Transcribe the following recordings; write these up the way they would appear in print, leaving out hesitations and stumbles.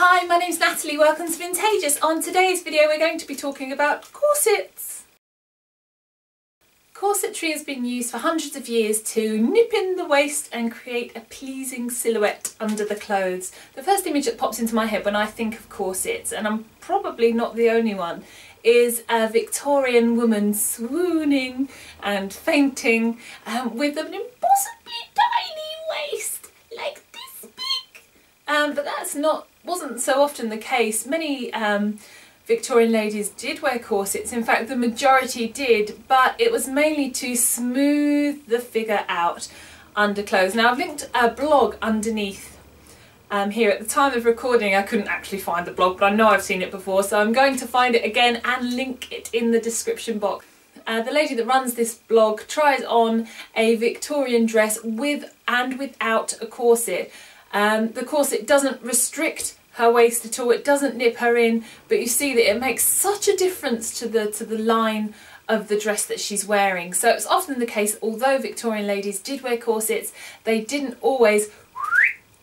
Hi, my name's Natalie, welcome to Vintagious. On today's video we're going to be talking about corsets. Corsetry has been used for hundreds of years to nip in the waist and create a pleasing silhouette under the clothes. The first image that pops into my head when I think of corsets, and I'm probably not the only one, is a Victorian woman swooning and fainting with an impossibly tiny waist, like this big. But that's wasn't so often the case. Many Victorian ladies did wear corsets. In fact, the majority did, but it was mainly to smooth the figure out under clothes. Now, I've linked a blog underneath here. At the time of recording, I couldn't actually find the blog, but I know I've seen it before, so I'm going to find it again and link it in the description box. The lady that runs this blog tries on a Victorian dress with and without a corset. The corset doesn't restrict her waist at all, it doesn't nip her in, but you see that it makes such a difference to the line of the dress that she's wearing. So it's often the case, although Victorian ladies did wear corsets, they didn't always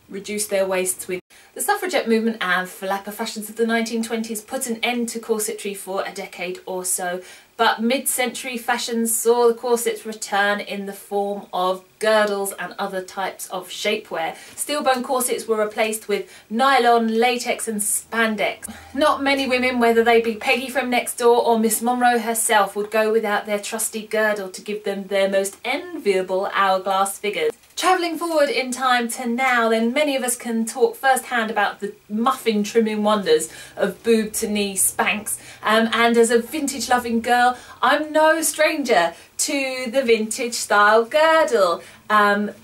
reduce their waists with. The suffragette movement and flapper fashions of the 1920s put an end to corsetry for a decade or so, but mid-century fashions saw the corsets return in the form of girdles and other types of shapewear. Steel-bone corsets were replaced with nylon, latex and spandex. Not many women, whether they be Peggy from next door or Miss Monroe herself, would go without their trusty girdle to give them their most enviable hourglass figures. Travelling forward in time to now, then many of us can talk firsthand about the muffin trimming wonders of boob to knee Spanx, and as a vintage loving girl, I'm no stranger to the vintage style girdle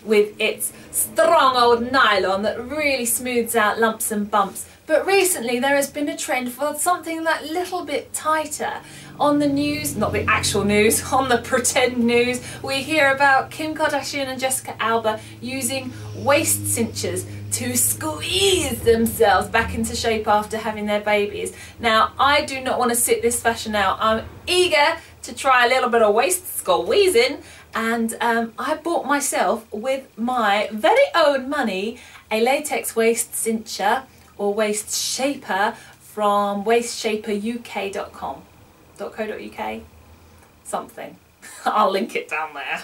with its strong old nylon that really smooths out lumps and bumps. But recently there has been a trend for something that little bit tighter. On the news, not the actual news, on the pretend news, we hear about Kim Kardashian and Jessica Alba using waist cinchers to squeeze themselves back into shape after having their babies. Now, I do not want to sit this fashion out. I'm eager to try a little bit of waist squeezing, and I bought myself with my very own money a latex waist cincher or waist shaper from waistshaperuk.com. .co.uk? Something. I'll link it down there.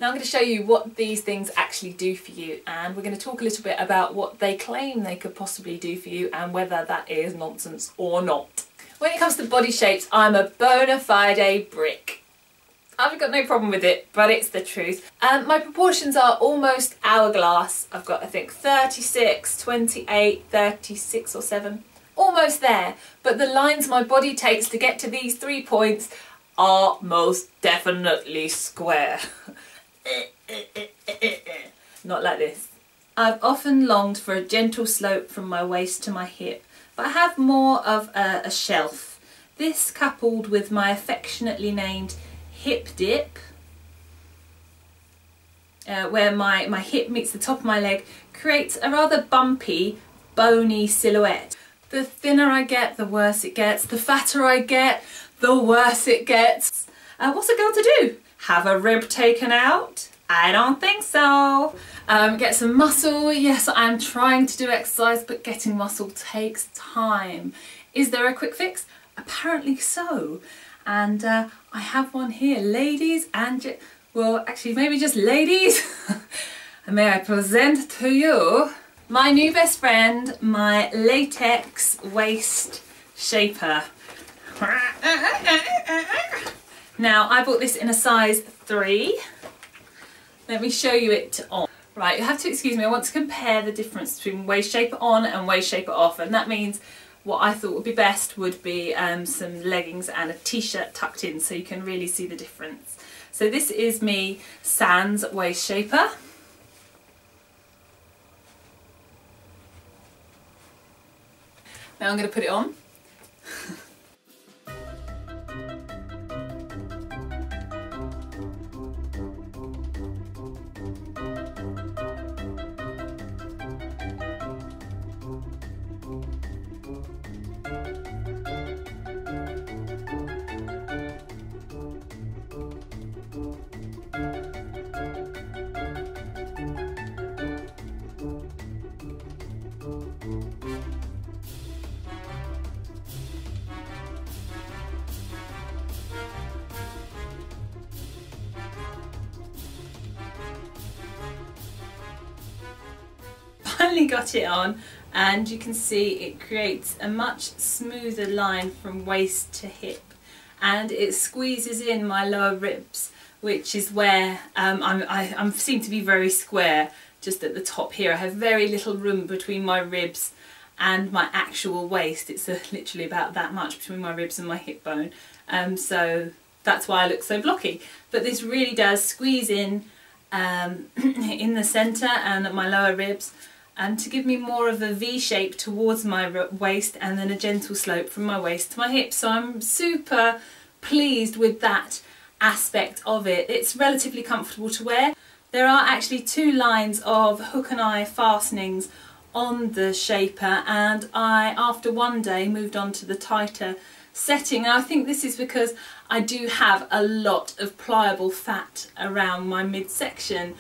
Now I'm going to show you what these things actually do for you, and we're going to talk a little bit about what they claim they could possibly do for you and whether that is nonsense or not. When it comes to body shapes, I'm a bona fide brick. I've got no problem with it, but it's the truth. My proportions are almost hourglass. I've got, I think, 36, 28, 36 or 7. Almost there, but the lines my body takes to get to these 3 points are most definitely square. Not like this. I've often longed for a gentle slope from my waist to my hip, but I have more of a shelf. This, coupled with my affectionately named hip dip, where my hip meets the top of my leg, creates a rather bumpy, bony silhouette. The thinner I get, the worse it gets. The fatter I get, the worse it gets. What's a girl to do? Have a rib taken out? I don't think so. Get some muscle. Yes, I'm trying to do exercise, but getting muscle takes time. Is there a quick fix? Apparently so. And I have one here. Ladies and well, actually maybe just ladies. May I present to you my new best friend, my latex waist shaper. Now, I bought this in a size 3. Let me show you it on. Right, you have to excuse me, I want to compare the difference between waist shaper on and waist shaper off, and that means what I thought would be best would be some leggings and a t-shirt tucked in so you can really see the difference. So this is me sans waist shaper. Now I'm going to put it on. finally got it on, and you can see it creates a much smoother line from waist to hip, and it squeezes in my lower ribs, which is where I seem to be very square just at the top here. I have very little room between my ribs and my actual waist. It's literally about that much between my ribs and my hip bone, so that's why I look so blocky. But this really does squeeze in in the centre and at my lower ribs, and to give me more of a V shape towards my waist, and then a gentle slope from my waist to my hips. So I'm super pleased with that aspect of it. It's relatively comfortable to wear. There are actually 2 lines of hook and eye fastenings on the Shaper, and I, after one day, moved on to the tighter setting. Now I think this is because I do have a lot of pliable fat around my midsection,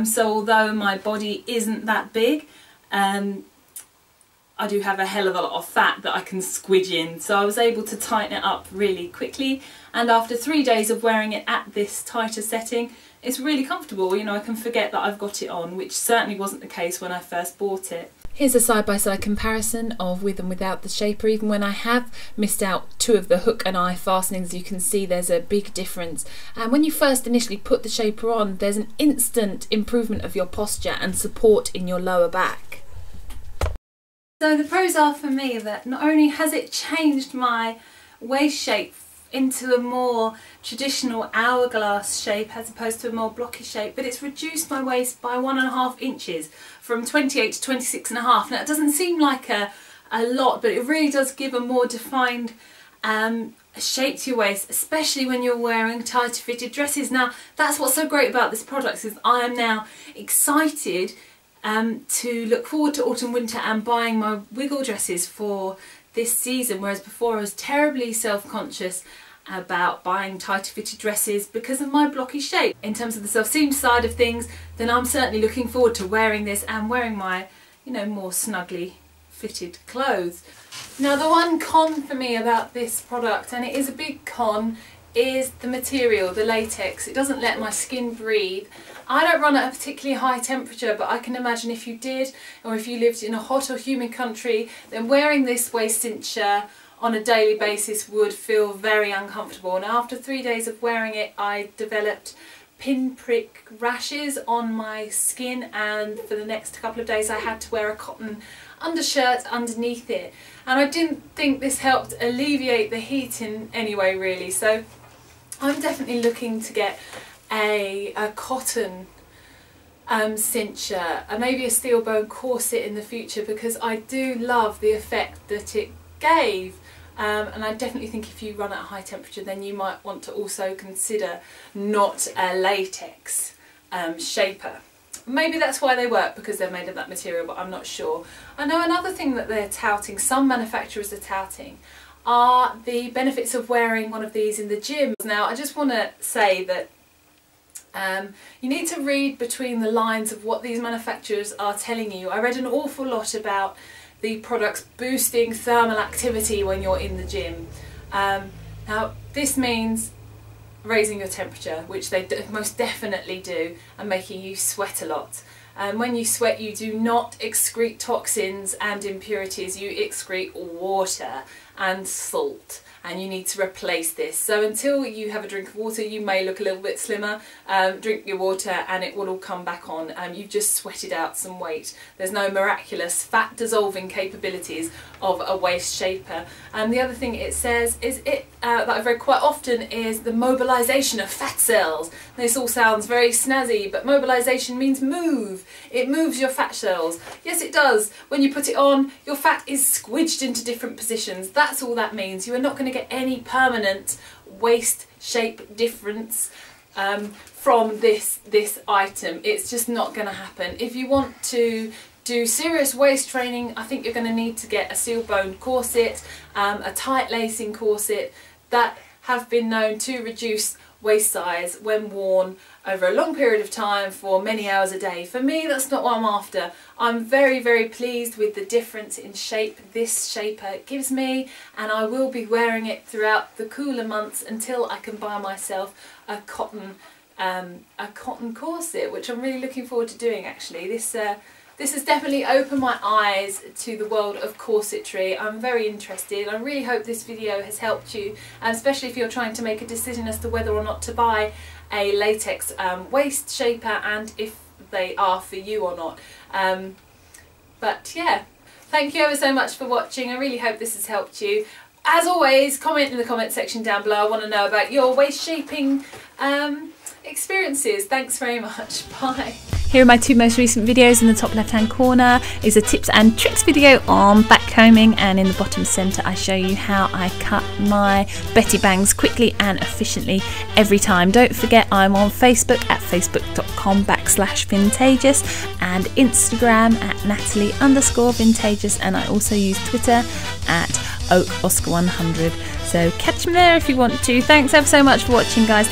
so although my body isn't that big, I do have a hell of a lot of fat that I can squidge in, so I was able to tighten it up really quickly, and after 3 days of wearing it at this tighter setting, it's really comfortable. You know, I can forget that I've got it on, which certainly wasn't the case when I first bought it. Here's a side-by-side comparison of with and without the Shaper. Even when I have missed out 2 of the hook and eye fastenings, you can see there's a big difference. And when you first initially put the Shaper on, there's an instant improvement of your posture and support in your lower back. So the pros are for me that not only has it changed my waist shape into a more traditional hourglass shape as opposed to a more blocky shape, but it's reduced my waist by 1.5 inches from 28 to 26.5. Now it doesn't seem like a lot, but it really does give a more defined shape to your waist, especially when you're wearing tighter fitted dresses. Now that's what's so great about this product, is I am now excited to look forward to autumn winter and buying my wiggle dresses for this season, whereas before I was terribly self-conscious about buying tighter fitted dresses because of my blocky shape. In terms of the self-seam side of things, then I'm certainly looking forward to wearing this and wearing my, you know, more snugly fitted clothes. Now the one con for me about this product, and it is a big con, is the material, the latex. It doesn't let my skin breathe. I don't run at a particularly high temperature, but I can imagine if you did, or if you lived in a hot or humid country, then wearing this waist cincher on a daily basis would feel very uncomfortable. And after 3 days of wearing it, I developed pinprick rashes on my skin, and for the next couple of days I had to wear a cotton undershirt underneath it. And I didn't think this helped alleviate the heat in any way really, so I'm definitely looking to get a cotton cincher and maybe a steel bone corset in the future, because I do love the effect that it gave. And I definitely think if you run at a high temperature, then you might want to also consider not a latex Shaper. Maybe that's why they work, because they're made of that material, but I'm not sure. I know another thing that they're touting, some manufacturers are touting, are the benefits of wearing one of these in the gym. Now I just want to say that you need to read between the lines of what these manufacturers are telling you. I read an awful lot about the products boosting thermal activity when you're in the gym. Now this means raising your temperature, which they most definitely do, and making you sweat a lot. When you sweat, you do not excrete toxins and impurities, you excrete water and salt, and you need to replace this. So until you have a drink of water, you may look a little bit slimmer. Drink your water and it will all come back on. You've just sweated out some weight. There's no miraculous fat dissolving capabilities of a waist Shaper. And the other thing it says is that I've read quite often is the mobilization of fat cells. This all sounds very snazzy, but mobilization means move. It moves your fat cells. Yes, it does. When you put it on, your fat is squidged into different positions. That's all that means. You are not going to get any permanent waist shape difference from this item. It's just not going to happen. If you want to do serious waist training, I think you're going to need to get a seal bone corset, a tight lacing corset that have been known to reduce waist size when worn over a long period of time for many hours a day. For me, that's not what I'm after. I'm very, very pleased with the difference in shape this Shaper gives me, and I will be wearing it throughout the cooler months until I can buy myself a cotton corset, which I'm really looking forward to doing actually. This This has definitely opened my eyes to the world of corsetry. I'm very interested. I really hope this video has helped you, especially if you're trying to make a decision as to whether or not to buy a latex waist shaper and if they are for you or not. But yeah, thank you ever so much for watching. I really hope this has helped you. As always, comment in the comment section down below. I want to know about your waist shaping experiences. Thanks very much. Bye. Here are my 2 most recent videos. In the top left hand corner is a tips and tricks video on back combing, and in the bottom centre I show you how I cut my Betty bangs quickly and efficiently every time. Don't forget I'm on Facebook at facebook.com/Vintagious and Instagram at Natalie_Vintagious, and I also use Twitter at OakOscar100. So catch me there if you want to. Thanks ever so much for watching, guys.